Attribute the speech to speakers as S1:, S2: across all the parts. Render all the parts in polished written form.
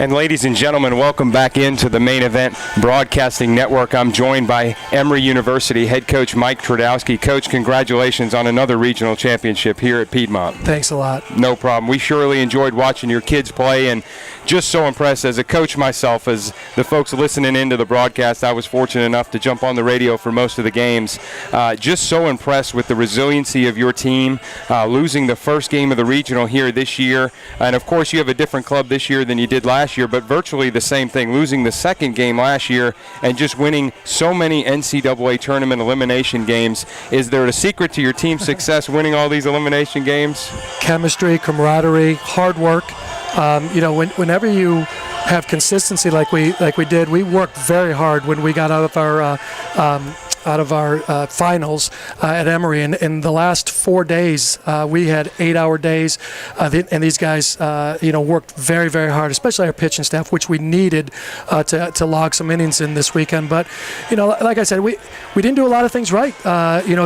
S1: And ladies and gentlemen, welcome back into the Main Event Broadcasting Network. I'm joined by Emory University head coach Mike Twardowski. Coach, congratulations on another regional championship here at Piedmont.
S2: Thanks a lot.
S1: No problem. We surely enjoyed watching your kids play, and just so impressed as a coach myself, as the folks listening into the broadcast. I was fortunate enough to jump on the radio for most of the games. Just so impressed with the resiliency of your team, losing the first game of the regional here this year. And of course, you have a different club this year than you did last year, but virtually the same thing, losing the second game last year and just winning so many NCAA tournament elimination games. Is there a secret to your team's success winning all these elimination games?
S2: Chemistry, camaraderie, hard work. Whenever you have consistency like we did, we worked very hard when we got out of our finals at Emory. And in the last 4 days, we had 8-hour days, and these guys, worked very, very hard, especially our pitching staff, which we needed to log some innings in this weekend. But, like I said, we didn't do a lot of things right.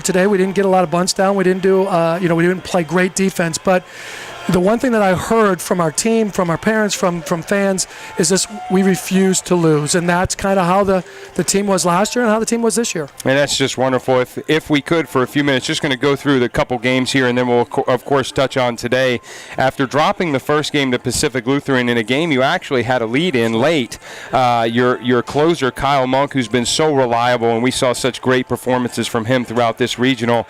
S2: Today we didn't get a lot of bunts down. We didn't do, we didn't play great defense, but the one thing that I heard from our team, from our parents, from fans, is this: we refuse to lose. And that's kind of how the team was last year and how the team was this year.
S1: And that's just wonderful. If we could, for a few minutes, just going to go through the couple games here, and then we'll, of course, touch on today. After dropping the first game to Pacific Lutheran in a game you actually had a lead in late, your closer, Kyle Monk, who's been so reliable, and we saw such great performances from him throughout this regional,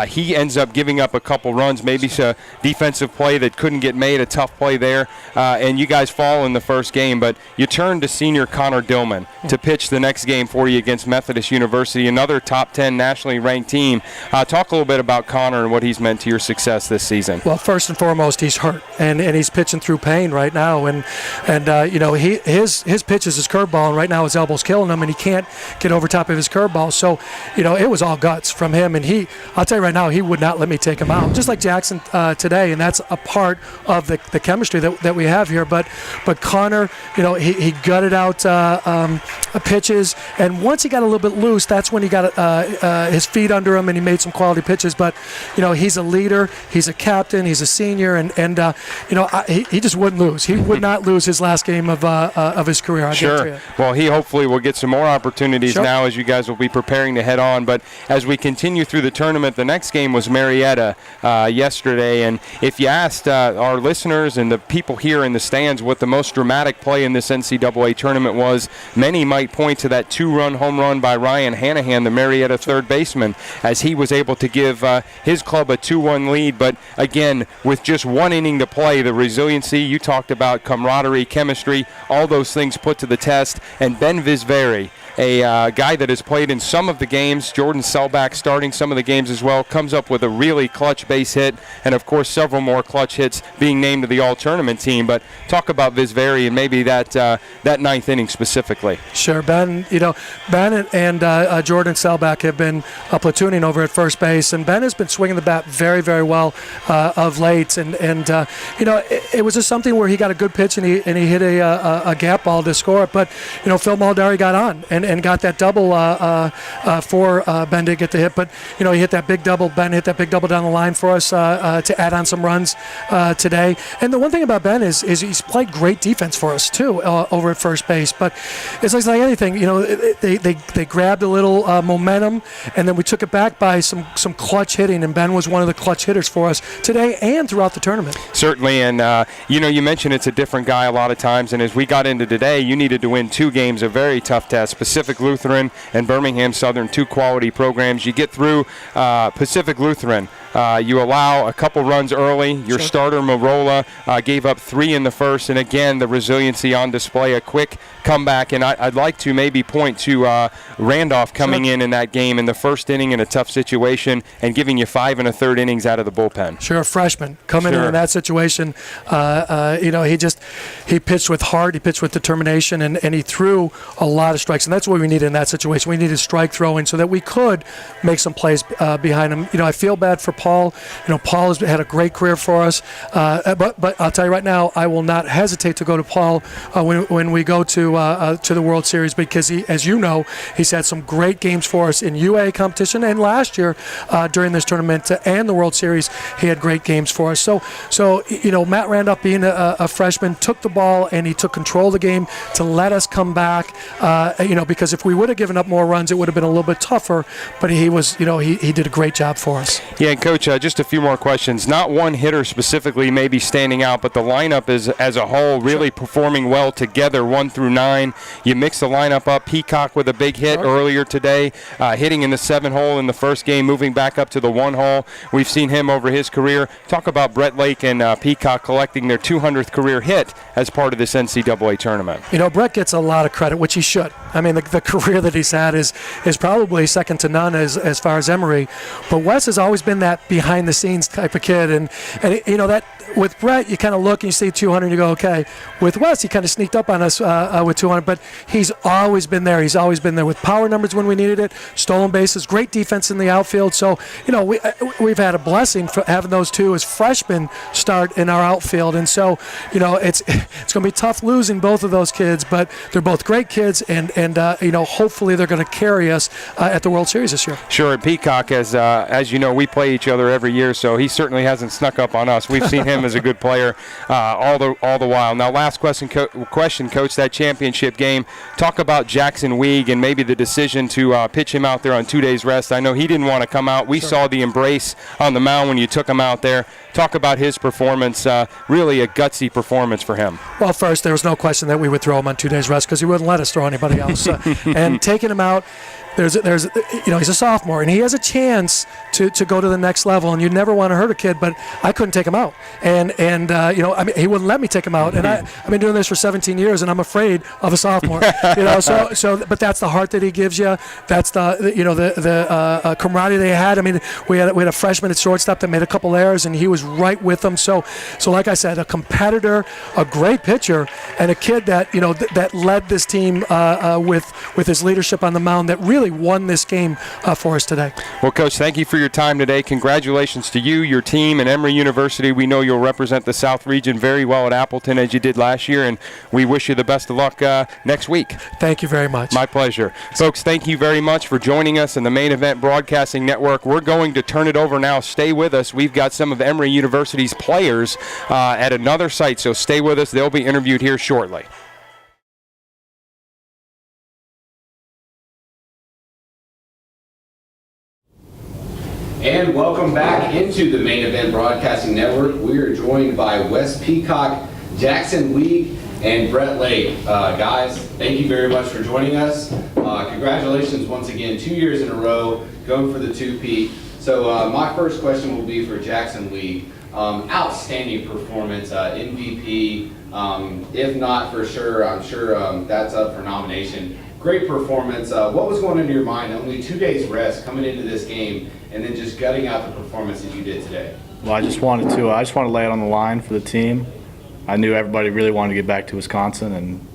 S1: he ends up giving up a couple runs, maybe a defensive play that couldn't get made, a tough play there, and you guys fall in the first game, but you turn to senior Connor Dillman to pitch the next game for you against Methodist University, another top 10 nationally ranked team. Talk a little bit about Connor and what he's meant to your success this season.
S2: Well, first and foremost, he's hurt, and he's pitching through pain right now, and his pitch is his curveball, and right now his elbow's killing him, and he can't get over top of his curveball. So, it was all guts from him, and I'll tell you right now, he would not let me take him out, just like Jackson today, and that's a part of the chemistry that we have here. But Connor, he gutted out pitches, and once he got a little bit loose, that's when he got his feet under him and he made some quality pitches. But he's a leader, he's a captain, he's a senior, and he just wouldn't lose. He would not lose his last game of his career. I
S1: Sure. Well, he hopefully will get some more opportunities now as you guys will be preparing to head on. But as we continue through the tournament, the next game was Marietta yesterday, and if you asked our listeners and the people here in the stands what the most dramatic play in this NCAA tournament was, many might point to that 2-run home run by Ryan Hanahan, the Marietta third baseman, as he was able to give his club a 2-1 lead. But again, with just 1 inning to play, the resiliency, you talked about camaraderie, chemistry, all those things put to the test. And Ben Visveri, a guy that has played in some of the games, Jordan Selbach starting some of the games as well, comes up with a really clutch base hit, and of course several more clutch hits being named to the all-tournament team. But talk about Visveri and maybe that ninth inning specifically.
S2: Sure, Ben. Ben and Jordan Selbach have been platooning over at first base, and Ben has been swinging the bat very, very well of late. And it was just something where he got a good pitch and he hit a gap ball to score it. But Phil Maldari got on and got that double for Ben to get the hit. But he hit that big double. Ben hit that big double down the line for us to add on some runs today. And the one thing about Ben is he's played great defense for us too over at first base. But it's like anything, they grabbed a little momentum, and then we took it back by some clutch hitting. And Ben was one of the clutch hitters for us today and throughout the tournament.
S1: Certainly, and you mentioned it's a different guy a lot of times. And as we got into today, you needed to win 2 games, a very tough test. Pacific Lutheran and Birmingham Southern, 2 quality programs. You get through Pacific Lutheran. You allow a couple runs early. Your starter, Marola, gave up 3 in the first. And again, the resiliency on display, a quick comeback. And I'd like to maybe point to Randolph coming in that game in the first inning in a tough situation and giving you 5 1/3 innings out of the bullpen.
S2: Sure, a freshman coming in that situation. He pitched with heart, he pitched with determination, and he threw a lot of strikes. And that's what we needed in that situation. We needed strike throwing so that we could make some plays behind him. I feel bad for Paul. Paul has had a great career for us. But I'll tell you right now, I will not hesitate to go to Paul when we go to the World Series, because he, as you know, he's had some great games for us in UA competition, and last year during this tournament and the World Series, he had great games for us. So Matt Randolph, being a freshman, took the ball and he took control of the game to let us come back. Because if we would have given up more runs, it would have been a little bit tougher. But he was, he did a great job for us.
S1: Yeah, and Coach, just a few more questions. Not one hitter specifically maybe standing out, but the lineup is, as a whole, really performing well together, 1 through 9. You mix the lineup up. Peacock with a big hit earlier today, hitting in the 7-hole in the first game, moving back up to the 1-hole. We've seen him over his career. Talk about Brett Lake and Peacock collecting their 200th career hit as part of this NCAA tournament.
S2: Brett gets a lot of credit, which he should. I mean, the career that he's had is probably second to none as far as Emory. But Wes has always been that behind-the-scenes type of kid. And that with Brett, you kind of look and you see 200 and you go, okay. With Wes, he kind of sneaked up on us with 200, but he's always been there. He's always been there with power numbers when we needed it, stolen bases, great defense in the outfield. So, we've had a blessing for having those two as freshmen start in our outfield. And so, it's going to be tough losing both of those kids, but they're both great kids, and hopefully they're going to carry us at the World Series this year.
S1: Sure, and Peacock, as you know, we play each other every year, so he certainly hasn't snuck up on us. We've seen him as a good player all the while. Now, last question, Coach, that championship game. Talk about Jackson Weig and maybe the decision to pitch him out there on 2 days rest. I know he didn't want to come out. We saw the embrace on the mound when you took him out there. Talk about his performance, really a gutsy performance for him.
S2: Well, first, there was no question that we would throw him on 2 days rest because he wouldn't let us throw anybody else. And taking him out, he's a sophomore and he has a chance to go to the next level, and you never want to hurt a kid, but I couldn't take him out, and he wouldn't let me take him out, and I've been doing this for 17 years and I'm afraid of a sophomore. But that's the heart that he gives you. That's the camaraderie they had. I mean, we had a freshman at shortstop that made a couple errors and he was right with them. So like I said, a competitor, a great pitcher, and a kid that that led this team with his leadership on the mound that really won this game for us today.
S1: Well, Coach, thank you for your time today. Congratulations to you, your team, and Emory University. We know you'll represent the South Region very well at Appleton as you did last year, and we wish you the best of luck next week.
S2: Thank you very much.
S1: My pleasure. Folks, thank you very much for joining us in the Main Event Broadcasting Network. We're going to turn it over now. Stay with us. We've got some of Emory University's players at another site, so stay with us. They'll be interviewed here shortly.
S3: And welcome back into the Main Event Broadcasting Network. We are joined by Wes Peacock, Jackson Weig, and Brett Lake. Guys, thank you very much for joining us. Congratulations once again, 2 years in a row, going for the two-peat. So my first question will be for Jackson Weig. Outstanding performance, MVP. If not for sure, I'm sure that's up for nomination. Great performance. What was going into your mind? Only 2 days rest coming into this game, and then just gutting out the performance that you did today.
S4: Well, I just wanted to lay it on the line for the team. I knew everybody really wanted to get back to Wisconsin, and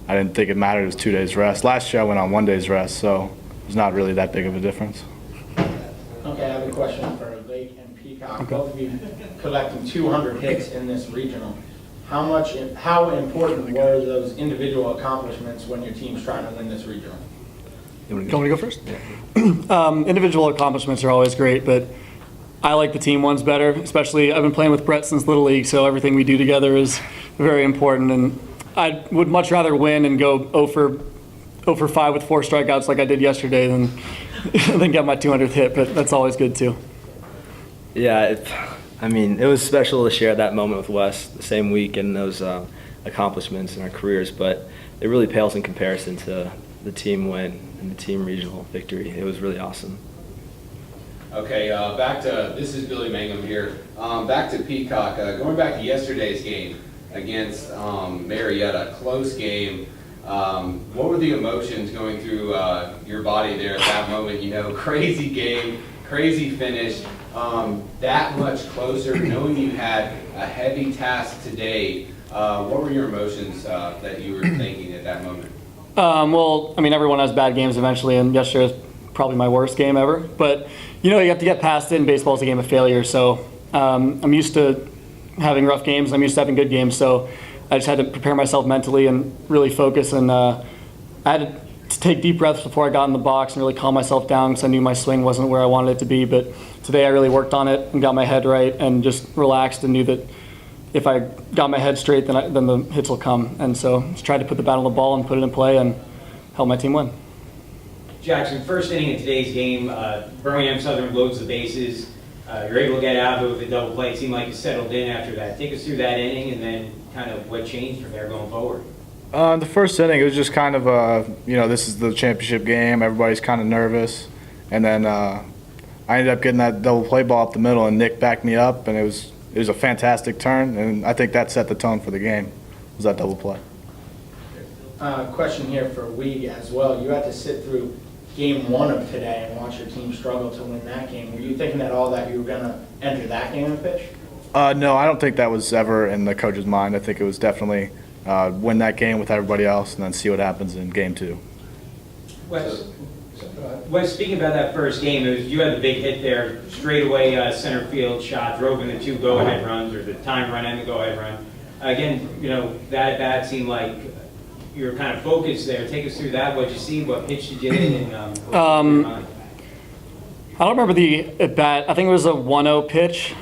S4: I didn't think it mattered. It was 2 days rest. Last year I went on 1 day's rest, so it's not really that big of a difference.
S5: Okay, I have a question for Lake and Peacock. Okay. Both of you collecting 200 hits in this regional. How important were those individual accomplishments when your team's trying to win this regional?
S6: You want me to go first? Yeah. Individual accomplishments are always great, but I like the team ones better. Especially, I've been playing with Brett since Little League, so everything we do together is very important. And I would much rather win and go 0 for 5 with 4 strikeouts like I did yesterday than get my 200th hit. But that's always good too.
S7: Yeah, it was special to share that moment with Wes the same week and those accomplishments in our careers, but it really pales in comparison to the team win and the team regional victory. It was really awesome.
S3: Okay, this is Billy Mangum here. Back to Peacock. Going back to yesterday's game against Marietta, close game. What were the emotions going through your body there at that moment? Crazy game, crazy finish. That much closer, knowing you had a heavy task today. What were your emotions that you were thinking at that moment?
S6: Everyone has bad games eventually, and yesterday was probably my worst game ever. But, you have to get past it, and baseball is a game of failure. So I'm used to having rough games. I'm used to having good games. So I just had to prepare myself mentally and really focus. And I had to take deep breaths before I got in the box and really calm myself down because I knew my swing wasn't where I wanted it to be. But today I really worked on it and got my head right and just relaxed and knew that if I got my head straight, then the hits will come. And so just tried to put the bat on the ball and put it in play and help my team win.
S8: Jackson, first inning in today's game, Birmingham Southern loads the bases. You're able to get out of it with a double play. It seemed like you settled in after that. Take us through that inning and then kind of what changed from there going forward.
S4: The first inning, it was just kind of, this is the championship game. Everybody's kind of nervous. And then I ended up getting that double play ball up the middle, and Nick backed me up, and it was a fantastic turn. And I think that set the tone for the game, was that double play.
S5: Question here for Weeg as well. You had to sit through game one of today and watch your team struggle to win that game. Were you thinking at all that you were going to enter that game and pitch?
S4: No, I don't think that was ever in the coach's mind. I think it was definitely win that game with everybody else and then see what happens in game two.
S8: Wes, speaking about that first game, you had the big hit there, straightaway center field shot, drove in the two go-ahead runs, or the time run and the go-ahead run. Again, that at-bat seemed like you were kind of focused there. Take us through that. What'd you see? What pitch did you hit? And
S6: I don't remember the at-bat. I think it was a 1-0 pitch.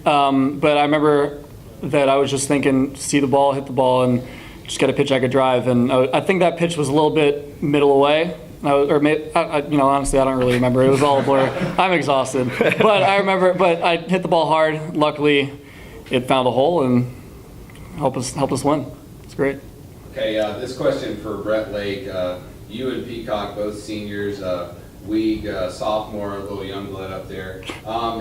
S6: But I remember that I was just thinking, see the ball, hit the ball, and just get a pitch I could drive. And I think that pitch was a little bit middle away. Honestly, I don't really remember. It was all a blur. I'm exhausted. But I remember, I hit the ball hard. Luckily, it found a hole and helped us win. It's great.
S3: Okay, this question for Brett Lake. You and Peacock, both seniors, Weeg, sophomore, a little young blood up there.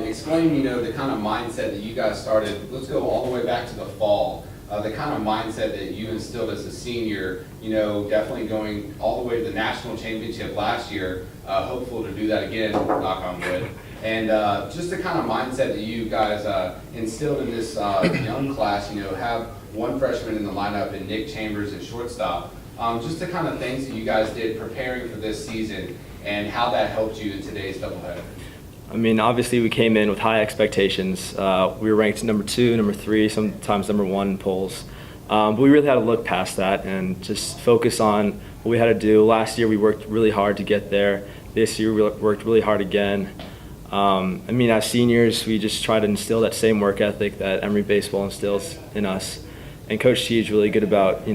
S3: Explain, the kind of mindset that you guys started. Let's go all the way back to the fall. The kind of mindset that you instilled as a senior, definitely going all the way to the national championship last year, hopeful to do that again, knock on wood. And just the kind of mindset that you guys instilled in this young class, have one freshman in the lineup and Nick Chambers at shortstop. Just the kind of things that you guys did preparing for this season and how that helped you in today's doubleheader.
S7: I mean, obviously we came in with high expectations. We were ranked number 2, number 3, sometimes number 1 in polls. But we really had to look past that and just focus on what we had to do. Last year we worked really hard to get there. This year we worked really hard again. As seniors, we just try to instill that same work ethic that Emory baseball instills in us. And Coach T is really good about,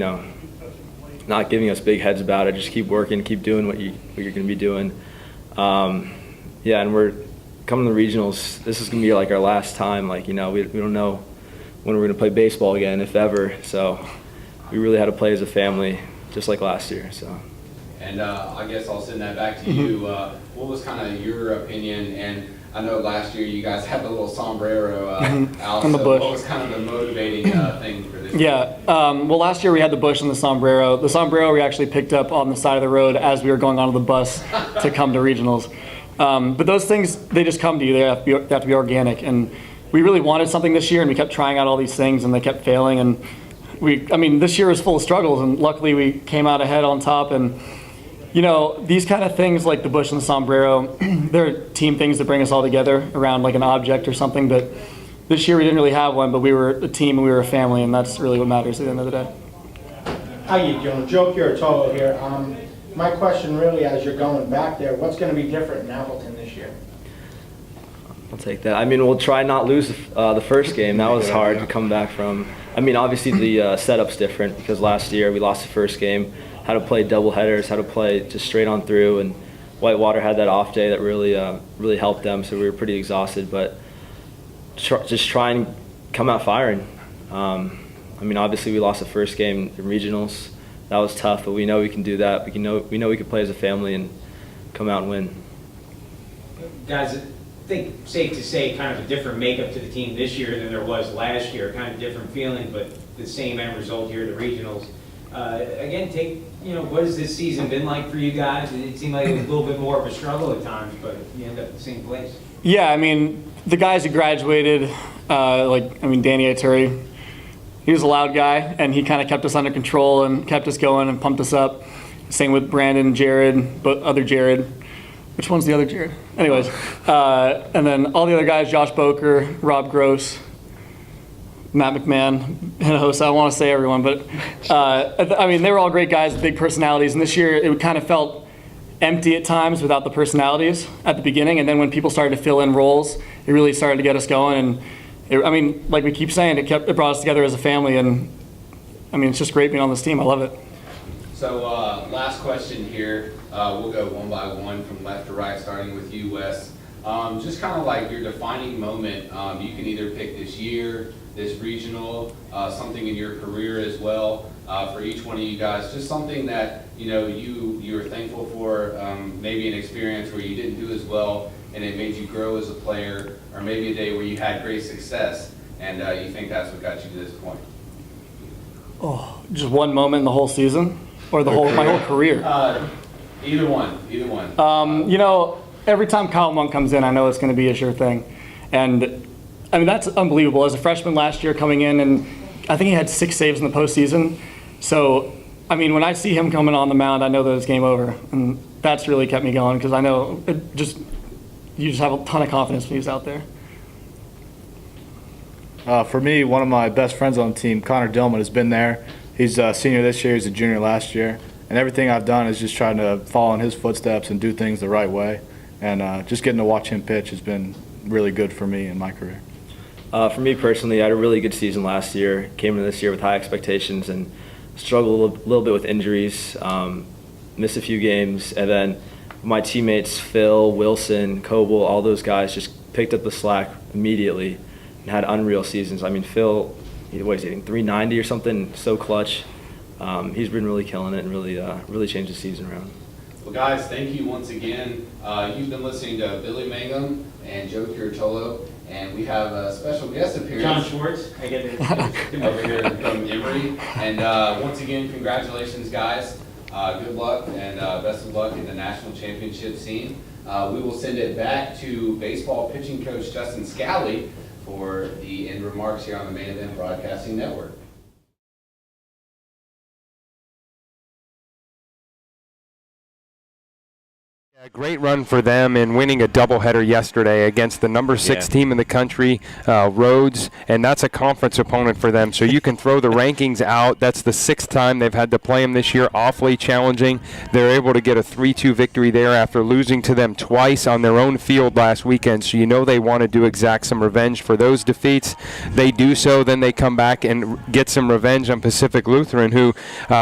S7: not giving us big heads about it. Just keep working, keep doing what you're going to be doing. And we're coming to the regionals. This is going to be like our last time. We don't know when we're going to play baseball again, if ever. So we really had to play as a family, just like last year. So.
S3: And I guess I'll send that back to you. What was kind of your opinion? And I know last year you guys had the little sombrero out.
S6: On the bush.
S3: What was kind of the motivating thing for this?
S6: Yeah. Well, last year we had the bush and the sombrero. The sombrero we actually picked up on the side of the road as we were going onto the bus to come to regionals. But those things, they just come to you. They have to be organic. And we really wanted something this year, and we kept trying out all these things, and they kept failing. And this year was full of struggles, and luckily we came out ahead on top. And these kind of things like the bush and the sombrero, they're team things that bring us all together around like an object or something. But this year we didn't really have one, but we were a team and we were a family, and that's really what matters at the end of the day.
S5: How you doing? Joe Curatolo here. My question really, as you're going back there, what's going to be different in Appleton this year?
S7: I'll take that. We'll try not lose the first game. That was hard to come back from. Obviously the setup's different because last year we lost the first game. How to play double headers, how to play just straight on through, and Whitewater had that off day that really helped them, so we were pretty exhausted, but just try and come out firing. Obviously we lost the first game in regionals. That was tough, but we know we can do that. We know we can play as a family and come out and win.
S8: Guys, I think safe to say kind of a different makeup to the team this year than there was last year. Kind of different feeling, but the same end result here at the regionals. Again, what has this season been like for you guys? It seemed like it was a little bit more of a struggle at times, but you end up in the same place.
S6: Yeah, the guys who graduated, Danny Ituri, he was a loud guy, and he kind of kept us under control and kept us going and pumped us up. Same with Brandon, Jared, but other Jared. which one's the other Jared? Anyways, and then all the other guys, Josh Boker, Rob Gross, Matt McMahon, Hinojosa, I want to say everyone, but I mean, they were all great guys with big personalities, and this year it kind of felt empty at times without the personalities at the beginning, and then when people started to fill in roles, it really started to get us going, and I mean, like we keep saying, it brought us together as a family, and I mean, it's just great being on this team. I love it.
S3: So last question here. We'll go one by one from left to right, starting with you, Wes. Just kind of like your defining moment. You can either pick this year, this regional, something in your career as well. For each one of you guys, just something that you were thankful for, maybe an experience where you didn't do as well and it made you grow as a player, or maybe a day where you had great success and you think that's what got you to this point.
S6: Oh, just one moment in the whole season, or my whole career.
S3: Either one.
S6: Every time Kyle Monk comes in, I know it's going to be a sure thing, and I mean that's unbelievable. As a freshman last year coming in, and I think he had 6 saves in the postseason. So, I mean, when I see him coming on the mound, I know that it's game over, and that's really kept me going because I know you just have a ton of confidence when he's out there.
S4: For me, one of my best friends on the team, Connor Dillman, has been there. He's a senior this year. He's a junior last year. And everything I've done is just trying to follow in his footsteps and do things the right way. And just getting to watch him pitch has been really good for me in my career.
S7: For me personally, I had a really good season last year. Came into this year with high expectations and struggled a little bit with injuries. Missed a few games. And then my teammates, Phil, Wilson, Coble, all those guys just picked up the slack immediately and had unreal seasons. I mean, Phil, what is he hitting, 390 or something, so clutch. He's been really killing it and really changed the season around.
S3: Well, guys, thank you once again. You've been listening to Billy Mangum and Joe Curatolo, and we have a special guest appearance.
S8: John Schwartz, I get it.
S3: Over here from Emory. And once again, congratulations, guys. Good luck and best of luck in the national championship scene. We will send it back to baseball pitching coach Justin Scally for the end remarks here on the Main Event Broadcasting Network.
S1: A great run for them in winning a doubleheader yesterday against the number 6 team in the country, Rhodes, and that's a conference opponent for them. So you can throw the rankings out. That's the 6th time they've had to play them this year. Awfully challenging. They're able to get a 3-2 victory there after losing to them twice on their own field last weekend. So you know they wanted to exact some revenge for those defeats. They do so. Then they come back and get some revenge on Pacific Lutheran, who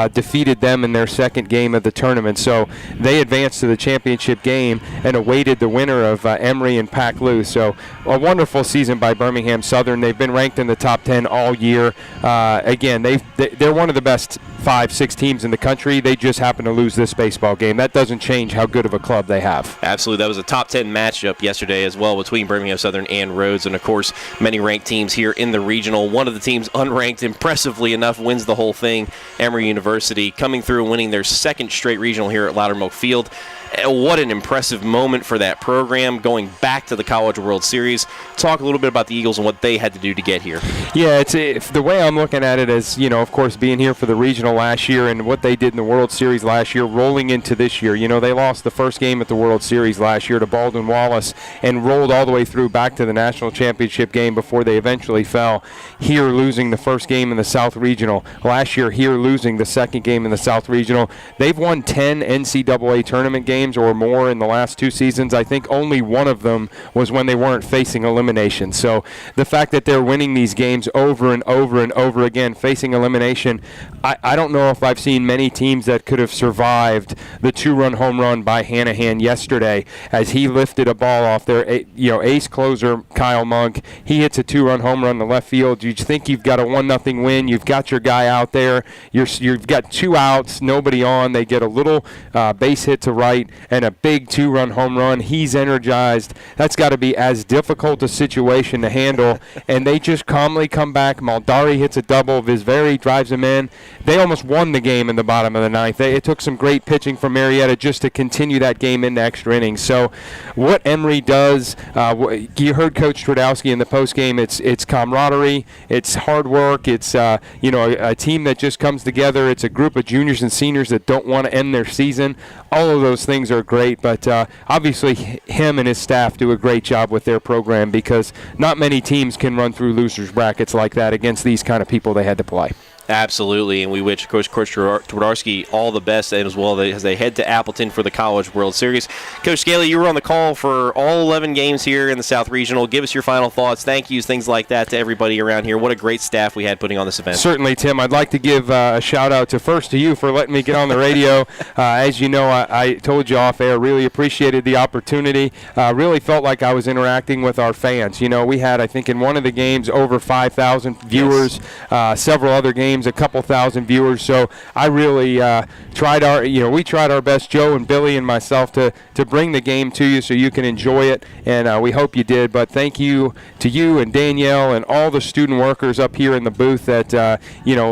S1: defeated them in their second game of the tournament. So they advanced to the championship game and awaited the winner of Emory and Pac-Lou. So a wonderful season by Birmingham Southern. They've been ranked in the top 10 all year. Again, they're one of the best 5-6 teams in the country. They just happen to lose this baseball game. That doesn't change how good of a club they have.
S9: Absolutely. That was a top 10 matchup yesterday as well between Birmingham Southern and Rhodes. And, of course, many ranked teams here in the regional. One of the teams unranked, impressively enough, wins the whole thing. Emory University coming through and winning their 2nd straight regional here at Loudermilk Field. What an impressive moment for that program, going back to the College World Series. Talk a little bit about the Eagles and what they had to do to get here.
S1: Yeah, it's the way I'm looking at it is, of course, being here for the regional last year and what they did in the World Series last year, rolling into this year. They lost the first game at the World Series last year to Baldwin Wallace and rolled all the way through back to the national championship game before they eventually fell. Here, losing the first game in the South Regional. Last year, here, losing the second game in the South Regional. They've won 10 NCAA tournament games or more in the last 2 seasons. I think only one of them was when they weren't facing elimination. So the fact that they're winning these games over and over and over again, facing elimination, I don't know if I've seen many teams that could have survived the 2-run home run by Hanahan yesterday as he lifted a ball off their ace closer Kyle Monk. He hits a 2-run home run in the left field. You think you've got a 1-0 win. You've got your guy out there. You've got 2 outs, nobody on. They get a little base hit to right and a big 2-run home run. He's energized. That's got to be as difficult a situation to handle. And they just calmly come back. Maldari hits a double. Visveri drives him in. They almost won the game in the bottom of the 9th. It took some great pitching from Marietta just to continue that game into extra innings. So what Emory does, you heard Coach Stradowski in the postgame, it's camaraderie, it's hard work, it's a team that just comes together. It's a group of juniors and seniors that don't want to end their season. All of those things things are great, but obviously him and his staff do a great job with their program because not many teams can run through losers brackets like that against these kind of people they had to play.
S9: Absolutely, and we wish Coach Twardarski all the best as well as they head to Appleton for the College World Series. Coach Scaly, you were on the call for all 11 games here in the South Regional. Give us your final thoughts, thank yous, things like that to everybody around here. What a great staff we had putting on this event.
S1: Certainly, Tim. I'd like to give a shout-out to you for letting me get on the radio. As you know, I told you off air, really appreciated the opportunity. Really felt like I was interacting with our fans. You know, we had, I think, in one of the games over 5,000 viewers, several other games, a couple thousand viewers. So I really we tried our best, Joe and Billy and myself, to bring the game to you so you can enjoy it, and we hope you did. But thank you to you and Danielle and all the student workers up here in the booth that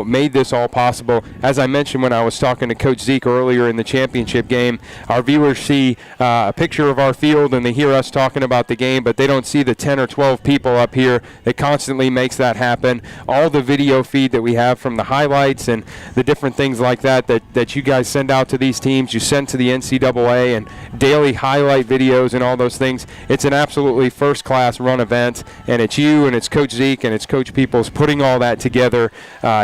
S1: made this all possible. As I mentioned when I was talking to Coach Zeke earlier in the championship game, our viewers see a picture of our field and they hear us talking about the game, but they don't see the 10 or 12 people up here that constantly makes that happen. All the video feed that we have from the highlights and the different things like that you guys send out to these teams, you send to the NCAA, and daily highlight videos and all those things. It's an absolutely first-class run event, and it's you and it's Coach Zeke and it's Coach Peoples putting all that together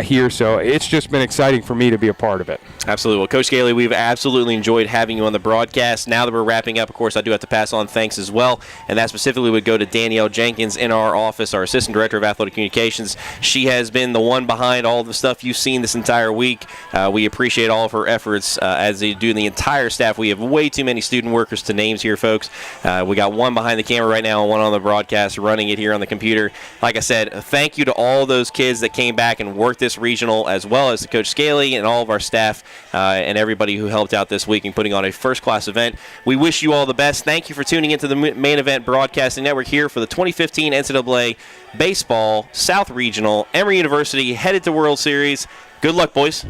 S1: here. So it's just been exciting for me to be a part of it.
S9: Absolutely. Well, Coach Scaly, we've absolutely enjoyed having you on the broadcast. Now that we're wrapping up, of course, I do have to pass on thanks as well, and that specifically would go to Danielle Jenkins in our office, our Assistant Director of Athletic Communications. She has been the one behind all the stuff you've seen this entire week. We appreciate all of her efforts as they do the entire staff. We have way too many student workers to names here, folks. We got one behind the camera right now and one on the broadcast running it here on the computer. Like I said, thank you to all those kids that came back and worked this regional, as well as to Coach Scaly and all of our staff and everybody who helped out this week in putting on a first-class event. We wish you all the best. Thank you for tuning into the Main Event Broadcasting Network here for the 2015 NCAA Baseball South Regional. Emory University headed to World Series. Good luck, boys.